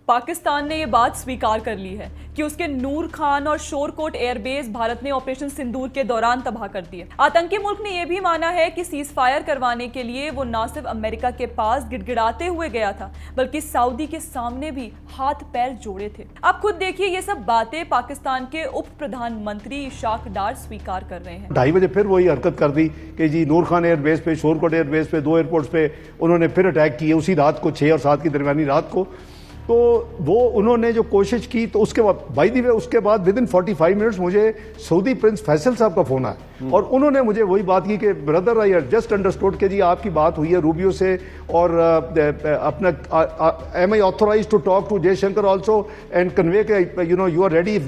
पाकिस्तान ने यह बात स्वीकार कर ली है कि उसके नूर खान और शोरकोट एयरबेस भारत ने ऑपरेशन सिंदूर के दौरान तबाह कर दिए। आतंकी मुल्क ने यह भी माना है कि सीज फायर करवाने के लिए वो न सिर्फ अमेरिका के पास गिड़गिड़ाते हुए गया था, बल्कि सऊदी के सामने भी हाथ पैर जोड़े थे। आप खुद देखिए, ये सब बातें पाकिस्तान के उप प्रधानमंत्री इशाक डार स्वीकार कर रहे हैं। 2:30 बजे फिर वही हरकत कर दी कि जी नूर खान एयरबेस पे, शोरकोट एयरबेस पे, 2 एयरपोर्ट्स पे उन्होंने फिर अटैक किए उसी रात को, 6 और 7 की दरमियानी रात को। तो वो उन्होंने जो कोशिश की, तो उसके बाद बाय द वे उसके बाद विदिन 45 मिनट्स मुझे सऊदी प्रिंस फैसल साहब का फोन आया और उन्होंने मुझे वही बात की कि ब्रदर आई जस्ट अंडरस्टूड कि जी आपकी बात हुई है रूबियो से और अपना am I authorize to talk to Jaishankar also and convey के you are ready if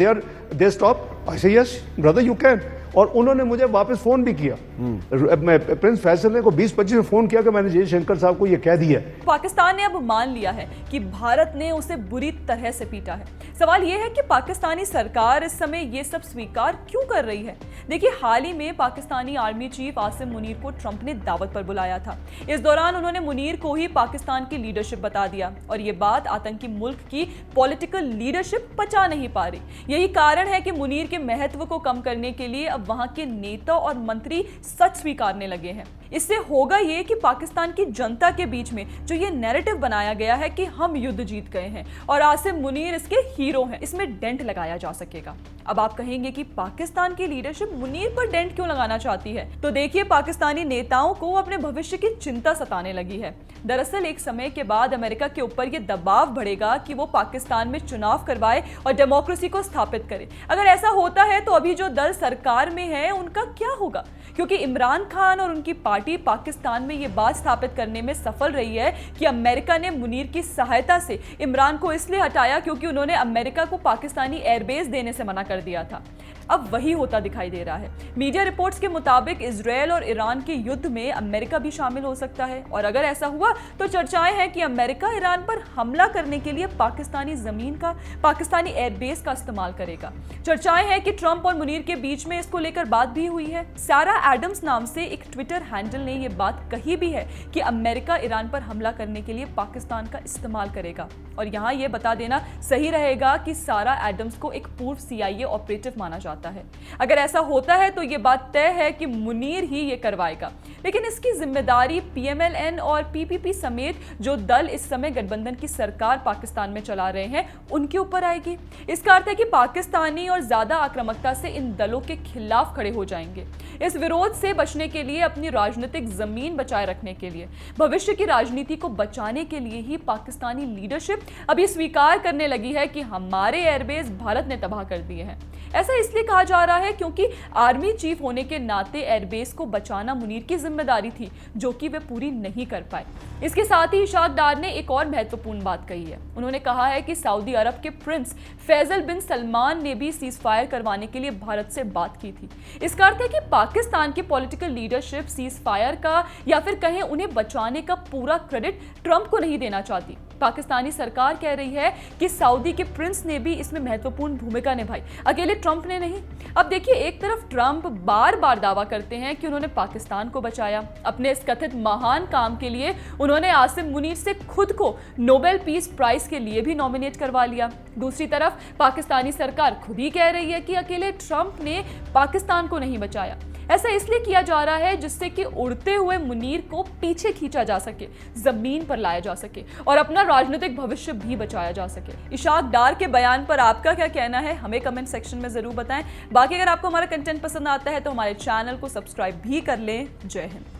they stop. I say yes brother you can. और उन्होंने मुझे वापस फोन भी किया, प्रिंस फैसल ने को 20-25 में फोन किया कि मैंने जयशंकर साहब को यह कह दिया। पाकिस्तान ने अब मान लिया है कि भारत ने उसे बुरी तरह से पीटा है। सवाल यह है कि पाकिस्तानी सरकार इस समय यह सब स्वीकार क्यों कर रही है। देखिए, हाल ही में पाकिस्तानी आर्मी चीफ आसिम मुनीर को ट्रंप ने दावत पर बुलाया था। इस दौरान उन्होंने मुनीर को ही पाकिस्तान की लीडरशिप बता दिया और यह बात आतंकी मुल्क की पॉलिटिकल लीडरशिप पचा नहीं पा रही। यही कारण है कि मुनीर के महत्व को कम करने के लिए अब वहां के नेता और मंत्री सच स्वीकारने लगे हैं। इससे होगा ये कि पाकिस्तान की जनता के बीच में जो ये नैरेटिव बनाया गया है कि हम युद्ध जीत गए हैं और आसिम मुनीर इसके हीरो हैं, इसमें डेंट लगाया जा सकेगा। अब आप कहेंगे कि पाकिस्तान की लीडरशिप मुनीर पर डेंट क्यों लगाना चाहती है, तो देखिए, पाकिस्तानी नेताओं को अपने भविष्य की चिंता सताने लगी है। दरअसल एक समय के बाद अमेरिका के ऊपर यह दबाव बढ़ेगा कि वो पाकिस्तान में चुनाव करवाए और डेमोक्रेसी को स्थापित करे। अगर ऐसा होता है तो अभी जो दल सरकार में है उनका क्या होगा, क्योंकि इमरान खान और उनकी पार्टी पाकिस्तान में यह बात स्थापित करने में सफल रही है कि अमेरिका ने मुनीर की सहायता से इमरान को इसलिए हटाया क्योंकि उन्होंने अमेरिका को पाकिस्तानी एयरबेस देने से मना कर दिया था। अब वही होता दिखाई दे रहा है। मीडिया रिपोर्ट्स के मुताबिक इजरायल और ईरान के युद्ध में अमेरिका भी शामिल हो सकता है और अगर ऐसा हुआ तो चर्चाएं हैं कि अमेरिका ईरान पर हमला करने के लिए पाकिस्तानी जमीन का, पाकिस्तानी एयरबेस का इस्तेमाल करेगा। चर्चाएं हैं कि ट्रंप और मुनीर के बीच में इसको लेकर बात भी हुई है। सारा एडम्स नाम से एक ट्विटर हैंडल ने यह बात कही भी है कि अमेरिका ईरान पर हमला करने के लिए पाकिस्तान का इस्तेमाल करेगा। और यहाँ यह बता देना सही रहेगा कि सारा एडम्स को एक पूर्व CIA ऑपरेटिव माना जाता है। अगर ऐसा होता है तो यह बात तय है कि मुनीर ही ये करवाएगा, लेकिन इसकी जिम्मेदारी PMLN और PPP समेत जो दल इस समय गठबंधन की सरकार पाकिस्तान में चला रहे हैं उनके ऊपर आएगी। इसका अर्थ है कि पाकिस्तानी और ज्यादा आक्रामकता से इन दलों के खिलाफ खड़े हो जाएंगे। इस विरोध से बचने के लिए, अपनी राजनीतिक जमीन बचाए रखने के लिए, भविष्य की राजनीति को बचाने के लिए ही पाकिस्तानी लीडरशिप अब ये स्वीकार करने लगी है कि हमारे एयरबेस भारत ने तबाह कर दिए हैं। ऐसा इसलिए कहा जा रहा है क्योंकि आर्मी चीफ होने के नाते एयरबेस को बचाना मुनीर की जिम्मेदारी थी, जो कि वे पूरी नहीं कर पाए। इसके साथ ही इशाक डार ने एक और महत्वपूर्ण बात कही है। उन्होंने कहा है कि सऊदी अरब के प्रिंस फैसल बिन सलमान ने भी सीज फायर करवाने के लिए भारत से बात की थी। इसका अर्थ है कि पाकिस्तान की पॉलिटिकल लीडरशिप सीज फायर का या फिर कहें उन्हें बचाने का पूरा क्रेडिट ट्रंप को नहीं देना चाहती। पाकिस्तानी सरकार कह रही है कि सऊदी के प्रिंस ने भी इसमें महत्वपूर्ण भूमिका निभाई, अकेले ट्रंप ने नहीं। अब देखिए, एक तरफ ट्रंप बार बार दावा करते हैं कि उन्होंने पाकिस्तान को बचाया। अपने इस कथित महान काम के लिए उन्होंने आसिम मुनीर से खुद को नोबेल पीस प्राइज के लिए भी नॉमिनेट करवा लिया। दूसरी तरफ पाकिस्तानी सरकार खुद ही कह रही है कि अकेले ट्रंप ने पाकिस्तान को नहीं बचाया। ऐसा इसलिए किया जा रहा है जिससे कि उड़ते हुए मुनीर को पीछे खींचा जा सके, जमीन पर लाया जा सके और अपना राजनीतिक भविष्य भी बचाया जा सके। इशाक डार के बयान पर आपका क्या कहना है, हमें कमेंट सेक्शन में जरूर बताएं। बाकी अगर आपको हमारा कंटेंट पसंद आता है तो हमारे चैनल को सब्सक्राइब भी कर लें। जय हिंद।